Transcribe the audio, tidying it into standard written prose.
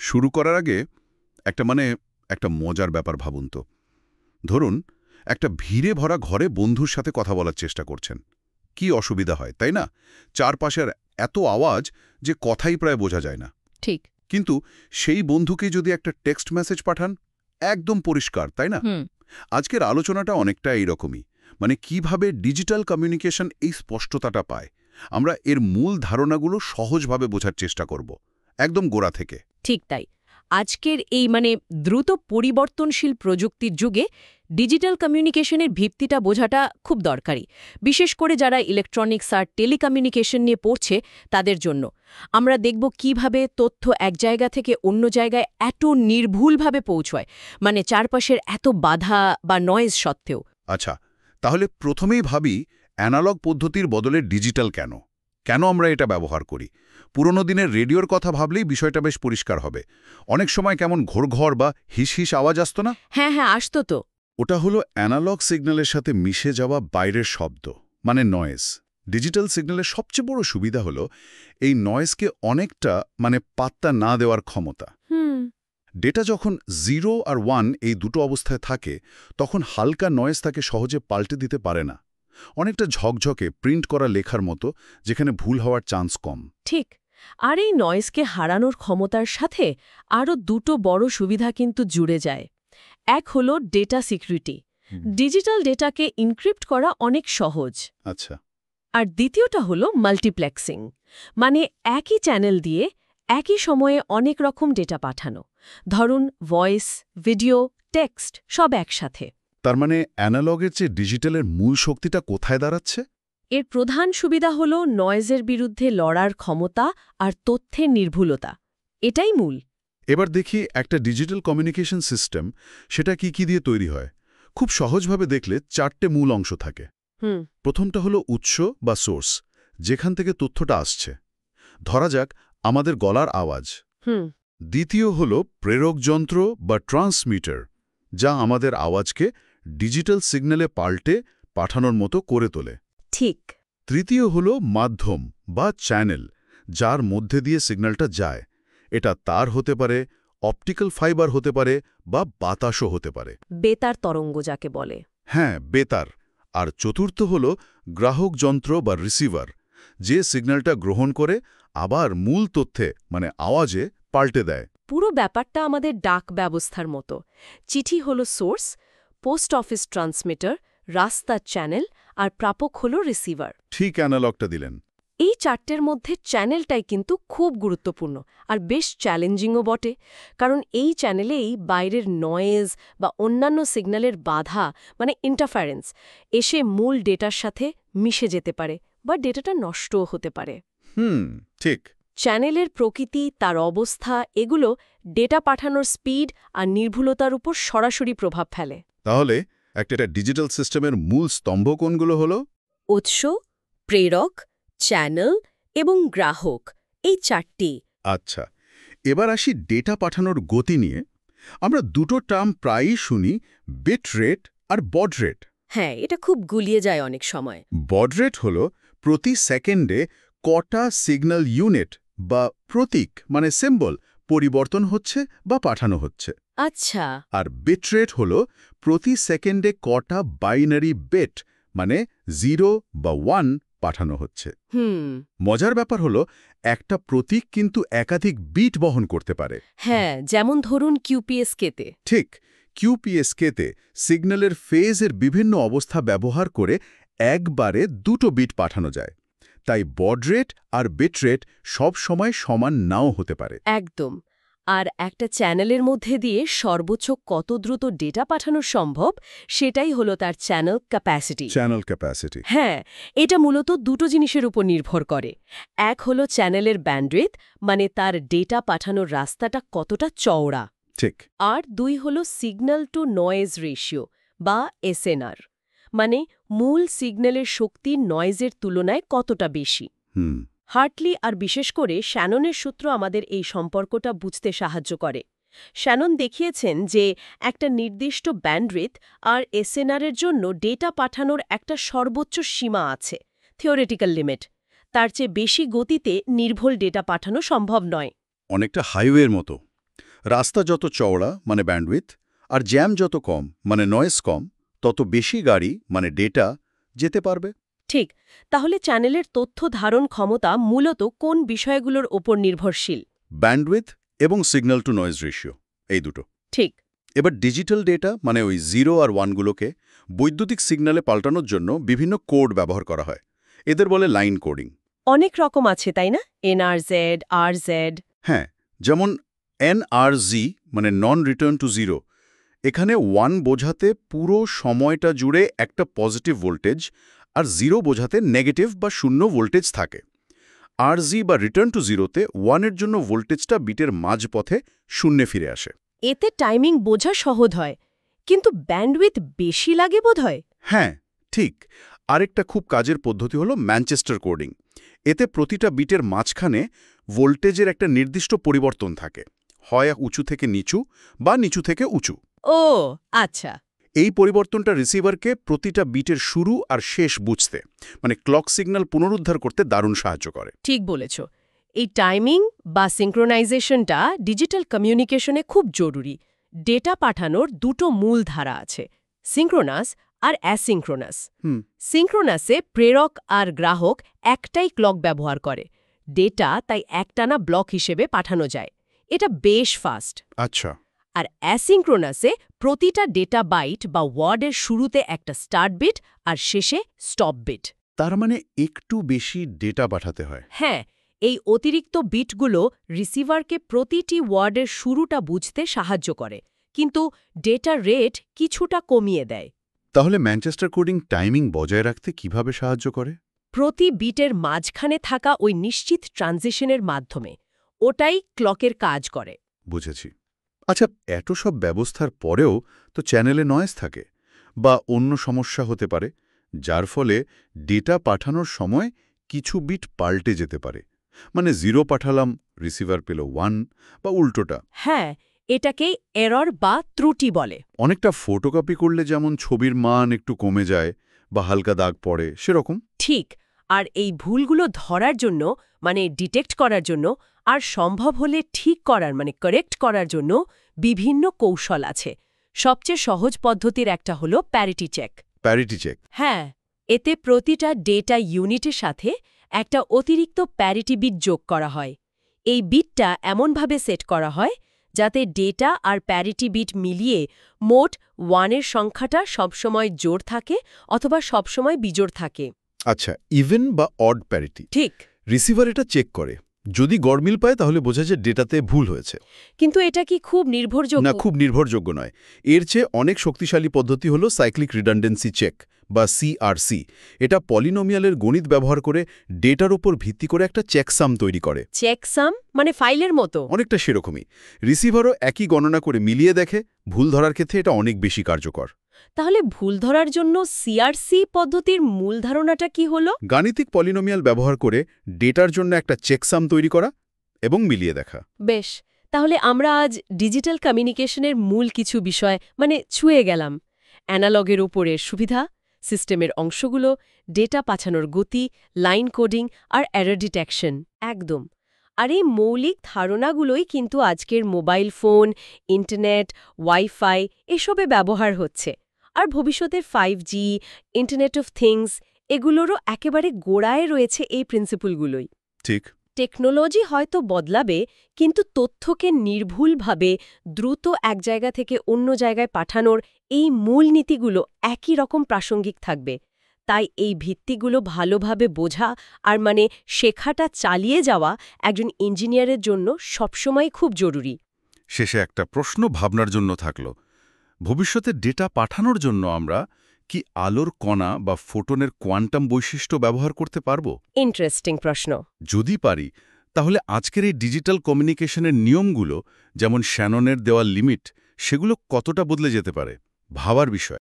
শুরু করার আগে একটা মজার ব্যাপার ভাবুন তো। ধরুন একটা ভিড়ে ভরা ঘরে বন্ধুর সাথে কথা বলার চেষ্টা করছেন। কি অসুবিধা হয়, তাই না? চারপাশের এত আওয়াজ যে কথাই প্রায় বোঝা যায় না। ঠিক। কিন্তু সেই বন্ধুকে যদি একটা টেক্সট মেসেজ পাঠান, একদম পরিষ্কার, তাই না? আজকের আলোচনাটা অনেকটা এইরকমই। কিভাবে ডিজিটাল কমিউনিকেশন এই স্পষ্টতাটা পায়, আমরা এর মূল ধারণাগুলো সহজভাবে বোঝার চেষ্টা করব, একদম গোড়া থেকে। ঠিক তাই। আজকের এই দ্রুত পরিবর্তনশীল প্রযুক্তির যুগে ডিজিটাল কমিউনিকেশনের ভিত্তিটা বোঝাটা খুব দরকারি, বিশেষ করে যারা ইলেকট্রনিক্স আর টেলিকমিউনিকেশন নিয়ে পড়ছে তাদের জন্য। আমরা দেখব কিভাবে তথ্য এক জায়গা থেকে অন্য জায়গায় এত নির্ভুলভাবে পৌঁছয়, চারপাশের এত বাধা বা নয়েজ সত্ত্বেও। আচ্ছা, তাহলে প্রথমেই ভাবি অ্যানালগ পদ্ধতির বদলে ডিজিটাল কেন আমরা এটা ব্যবহার করি। পুরনো দিনের রেডিওর কথা ভাবলেই বিষয়টা বেশ পরিষ্কার হবে। অনেক সময় কেমন ঘোর বা হিস আওয়াজ আসতো না? হ্যাঁ, আসতো তো। ওটা হলো অ্যানালগ সিগন্যালের সাথে মিশে যাওয়া বাইরের শব্দ, নয়েজ। ডিজিটাল সিগন্যালের সবচেয়ে বড় সুবিধা হলো এই নয়েজকে অনেকটা পাত্তা না দেওয়ার ক্ষমতা। ডেটা যখন 0 আর 1 এই দুটো অবস্থায় থাকে, তখন হালকা নয়েজ তাকে সহজে পাল্টে দিতে পারে না। অনেকটা ঝকঝকে প্রিন্ট করা লেখার মতো, যেখানে ভুল হওয়ার চান্স কম। ঠিক। আর এই নয়েজকে হারানোর ক্ষমতার সাথে আরও দুটো বড় সুবিধা কিন্তু জুড়ে যায়। এক হলো ডেটা সিকিউরিটি। ডিজিটাল ডেটাকে ইনক্রিপ্ট করা অনেক সহজ। আচ্ছা। আর দ্বিতীয়টা হলো মাল্টিপ্লেক্সিং, একই চ্যানেল দিয়ে একই সময়ে অনেক রকম ডেটা পাঠানো। ধরুন ভয়েস, ভিডিও, টেক্সট সব একসাথে। তার অ্যানালগের চেয়ে ডিজিটালের মূল শক্তিটা কোথায় দাঁড়াচ্ছে? এর প্রধান সুবিধা হল নয়েজের বিরুদ্ধে লড়ার ক্ষমতা আর তথ্যের নির্ভুলতা। এটাই মূল। এবার দেখি একটা ডিজিটাল কমিউনিকেশন সিস্টেম, সেটা কি দিয়ে তৈরি হয়। খুব সহজভাবে দেখলে 4টে মূল অংশ থাকে। প্রথমটা হলো উৎস বা সোর্স, যেখান থেকে তথ্যটা আসছে। ধরা যাক আমাদের গলার আওয়াজ। দ্বিতীয় হলো প্রেরক যন্ত্র বা ট্রান্সমিটার, যা আমাদের আওয়াজকে ডিজিটাল সিগন্যালে পাল্টে পাঠানোর মতো করে তোলে। ঠিক। তৃতীয় হলো মাধ্যম বা চ্যানেল, যার মধ্যে দিয়ে সিগন্যালটা যায়। এটা তার হতে পারে, অপটিক্যাল ফাইবার হতে পারে, বা বাতাসও হতে পারে। বেতার তরঙ্গ যাকে বলে। হ্যাঁ, বেতার। আর চতুর্থ হলো গ্রাহক যন্ত্র বা রিসিভার, যে সিগন্যালটা গ্রহণ করে আবার মূল তথ্যে আওয়াজে পাল্টে দেয়। পুরো ব্যাপারটা আমাদের ডাক ব্যবস্থার মতো। চিঠি হলো সোর্স, পোস্ট অফিস ট্রান্সমিটার, রাস্তার চ্যানেল, আর প্রাপক হলো রিসিভার। ঠিক অ্যানালগটা দিলেন। এই 4টের মধ্যে চ্যানেলটাই কিন্তু খুব গুরুত্বপূর্ণ আর বেশ চ্যালেঞ্জিংও বটে, কারণ এই চ্যানেলেই বাইরের নয়েজ বা অন্যান্য সিগন্যালের বাধা ইন্টারফারেন্স এসে মূল ডেটার সাথে মিশে যেতে পারে বা ডেটাটা নষ্টও হতে পারে। ঠিক। চ্যানেলের প্রকৃতি, তার অবস্থা, এগুলো ডেটা পাঠানোর স্পিড আর নির্ভুলতার উপর সরাসরি প্রভাব ফেলে। তাহলে একটা ডিজিটাল সিস্টেমের মূল স্তম্ভ কোনগুলো হলো? উৎস, প্রেরক, চ্যানেল এবং গ্রাহক, এই 4টি। আচ্ছা, এবার আসি ডেটা পাঠানোর গতি নিয়ে। আমরা দুটো টার্ম প্রায়ই শুনি, বিট রেট আর বড রেট। হ্যাঁ, এটা খুব গুলিয়ে যায় অনেক সময়। বড রেট হল প্রতি সেকেন্ডে কটা সিগন্যাল ইউনিট বা প্রতীক সিম্বল পরিবর্তন হচ্ছে বা পাঠানো হচ্ছে। আচ্ছা। আর বিট রেট হল প্রতি সেকেন্ডে কটা বাইনারি বিট 0 বা 1 পাঠানো হচ্ছে। মজার ব্যাপার হলো একটা প্রতীক কিন্তু একাধিক বিট বহন করতে পারে। হ্যাঁ, যেমন ধরুন কিউপিএসকেতে। ঠিক, কিউপিএসকেতে সিগন্যালের ফেজের বিভিন্ন অবস্থা ব্যবহার করে একবারে দুটো বিট পাঠানো যায়। তাই বড রেট আর বিট রেট সব সময় সমান নাও হতে পারে। একদম। আর একটা চ্যানেলের মধ্যে দিয়ে সর্বোচ্চ কত দ্রুত ডেটা পাঠানো সম্ভব, সেটাই হলো তার চ্যানেল ক্যাপাসিটি। Channel capacity. হ্যাঁ, এটা মূলত দুটো জিনিসের উপর নির্ভর করে। এক হলো চ্যানেলের ব্যান্ডউইথ, তার ডেটা পাঠানোর রাস্তাটা কতটা চওড়া। ঠিক। আর 2 হলো সিগন্যাল টু নয়েজ রেশিও বা এসএনআর, মূল সিগন্যালের শক্তি নয়েজের তুলনায় কতটা বেশি। হার্টলি আর বিশেষ করে শ্যাননের সূত্র আমাদের এই সম্পর্কটা বুঝতে সাহায্য করে। শ্যানন দেখিয়েছেন যে একটা নির্দিষ্ট ব্যান্ডউইথ আর এসএনআরের জন্য ডেটা পাঠানোর একটা সর্বোচ্চ সীমা আছে, থিওরিটিক্যাল লিমিট। তার চেয়ে বেশি গতিতে নির্ভুল ডেটা পাঠানো সম্ভব নয়। অনেকটা হাইওয়ের মতো। রাস্তা যত চওড়া মানে ব্যান্ডউইথ আর জ্যাম যত কম মানে নয়েজ কম, তত বেশি গাড়ি মানে ডেটা যেতে পারবে। ঠিক। তাহলে চ্যানেলের তথ্য ধারণ ক্ষমতা মূলত কোন বিষয়গুলোর ওপর নির্ভরশীল? ব্যান্ডউইথ এবং সিগন্যাল টু নয়েজ রেশিও, এই দুটো। ঠিক। এবার ডিজিটাল ডেটা মানে ওই 0 আর 1গুলোকে বৈদ্যুতিক সিগন্যালে পাল্টানোর জন্য বিভিন্ন কোড ব্যবহার করা হয়। এদের বলে লাইন কোডিং। অনেক রকম আছে তাই না? NRZ, RZ। হ্যাঁ, যেমন NRZ মানে নন রিটার্ন টু জিরো। এখানে 1 বোঝাতে পুরো সময়টা জুড়ে একটা পজিটিভ ভোল্টেজ আর 0 বোঝাতে নেগেটিভ বা শূন্য ভোল্টেজ থাকে। RZ বা রিটার্ন টু জিরোতে 1-এর জন্য ভোল্টেজটা বিটের মাঝপথে শূন্যে ফিরে আসে। এতে টাইমিং বোঝা সহজ হয়, কিন্তু ব্যান্ডউইথ বেশি লাগে বোধহয়। হ্যাঁ, ঠিক। আরেকটা খুব কাজের পদ্ধতি হলো ম্যানচেস্টার কোডিং। এতে প্রতিটা বিটের মাঝখানে ভোল্টেজের একটা নির্দিষ্ট পরিবর্তন থাকে, হয় উঁচু থেকে নিচু বা নিচু থেকে উঁচু। ও আচ্ছা। এই পরিবর্তনটা রিসিভারকে প্রতিটা বিটের শুরু আর শেষ বুঝতে, মানে ক্লক সিগন্যাল পুনরুদ্ধার করতে দারুণ সাহায্য করে। ঠিক বলেছ। এই টাইমিং বা সিঙ্ক্রোনাইজেশনটা ডিজিটাল কমিউনিকেশনে খুব জরুরি। ডেটা পাঠানোর দুটো মূল ধারা আছে, সিঙ্ক্রোনাস আর অ্যাসিঙ্ক্রোনাস। সিঙ্ক্রোনাসে প্রেরক আর গ্রাহক একটাই ক্লক ব্যবহার করে। ডেটা তাই একটানা ব্লক হিসেবে পাঠানো যায়। এটা বেশ ফাস্ট। আচ্ছা। আর অ্যাসিঙ্ক্রোনাসে প্রতিটা ডেটা বাইট বা ওয়ার্ডের শুরুতে একটা স্টার্ট বিট আর শেষে স্টপ বিট। তার মানে একটু বেশি ডেটা পাঠাতে হয়। হ্যাঁ, এই অতিরিক্ত বিটগুলো রিসিভারকে প্রতিটি ওয়ার্ডের শুরুটা বুঝতে সাহায্য করে, কিন্তু ডেটার রেট কিছুটা কমিয়ে দেয়। তাহলে ম্যানচেস্টার কোডিং টাইমিং বজায় রাখতে কিভাবে সাহায্য করে? প্রতি বিটের মাঝখানে থাকা ওই নিশ্চিত ট্রানজিশনের মাধ্যমে। ওটাই ক্লকের কাজ করে। বুঝেছি। আচ্ছা, এত সব ব্যবস্থার পরেও তো চ্যানেলে নয়েজ থাকে বা অন্য সমস্যা হতে পারে, যার ফলে ডেটা পাঠানোর সময় কিছু বিট পাল্টে যেতে পারে। মানে 0 পাঠালাম, রিসিভার পেল 1 বা উল্টোটা। হ্যাঁ, এটাকেই এরর বা ত্রুটি বলে। অনেকটা ফটোকপি করলে যেমন ছবির মান একটু কমে যায় বা হালকা দাগ পড়ে, সেরকম। ঠিক। আর এই ভুলগুলো ধরার জন্য, মানে ডিটেক্ট করার জন্য, আর সম্ভব হলে ঠিক করার মানে কারেক্ট করার জন্য বিভিন্ন কৌশল আছে। সবচেয়ে সহজ পদ্ধতির একটা হলো প্যারিটি চেক। Parity check? হ্যাঁ, এতে প্রতিটা ডেটা ইউনিটের সাথে একটা অতিরিক্ত প্যারিটি বিট যোগ করা হয়। এই বিটটা এমনভাবে সেট করা হয় যাতে ডেটা আর প্যারিটি বিট মিলিয়ে মোট 1-এর সংখ্যাটা সবসময় জোড় থাকে অথবা সবসময় বিজোড় থাকে। আচ্ছা, ইভেন বা অড প্যারিটি। ঠিক। রিসিভার এটা চেক করে। যদি গড়মিল পায় তাহলে বোঝা যায় ডেটাতে ভুল হয়েছে। কিন্তু এটা কি খুব নির্ভরযোগ্য? না, খুব নির্ভরযোগ্য নয়। এর চেয়ে অনেক শক্তিশালী পদ্ধতি হলো সাইক্লিক রিডান্ডেন্সি চেক বা সিআরসি। এটা পলিনোমিয়ালের গণিত ব্যবহার করে ডেটার উপর ভিত্তি করে একটা চেকসাম তৈরি করে। চেকসাম মানে ফাইলের মতো? অনেকটা সেরকমই। রিসিভারও একই গণনা করে মিলিয়ে দেখে। ভুল ধরার ক্ষেত্রে এটা অনেক বেশি কার্যকর। তাহলে ভুল ধরার জন্য সিআরসি পদ্ধতির মূল ধারণাটা কি হলো? গাণিতিক পলিনোমিয়াল ব্যবহার করে ডেটার জন্য একটা চেকসাম তৈরি করা এবং মিলিয়ে দেখা। বেশ, তাহলে আমরা আজ ডিজিটাল কমিউনিকেশনের মূল কিছু বিষয় মানে ছুঁয়ে গেলাম। অ্যানালগের উপরের সুবিধা, সিস্টেমের অংশগুলো, ডেটা পাঠানোর গতি, লাইন কোডিং আর এরর ডিটেকশন। একদম। আর এই মৌলিক ধারণাগুলোই কিন্তু আজকের মোবাইল ফোন, ইন্টারনেট, ওয়াইফাই এসবে ব্যবহার হচ্ছে। আর ভবিষ্যতের 5G, ইন্টারনেট অফ থিংস এগুলোরও একেবারে গোড়ায় রয়েছে এই প্রিন্সিপলগুলোই। ঠিক। টেকনোলজি হয়তো বদলাবে, কিন্তু তথ্যকে নির্ভুলভাবে দ্রুত এক জায়গা থেকে অন্য জায়গায় পাঠানোর এই মূল নীতিগুলো একই রকম প্রাসঙ্গিক থাকবে। তাই এই ভিত্তিগুলো ভালোভাবে বোঝা আর মানে শেখাটা চালিয়ে যাওয়া একজন ইঞ্জিনিয়ারের জন্য সবসময় খুব জরুরি। শেষে একটা প্রশ্ন ভাবনার জন্য থাকলো। ভবিষ্যতে ডেটা পাঠানোর জন্য আমরা কি আলোর কণা বা ফোটনের কোয়ান্টাম বৈশিষ্ট্য ব্যবহার করতে পারব? ইন্টারেস্টিং প্রশ্ন। যদি পারি, তাহলে আজকের এই ডিজিটাল কমিউনিকেশনের নিয়মগুলো, যেমন শ্যাননের দেওয়া লিমিট, সেগুলো কতটা বদলে যেতে পারে? ভাবার বিষয়।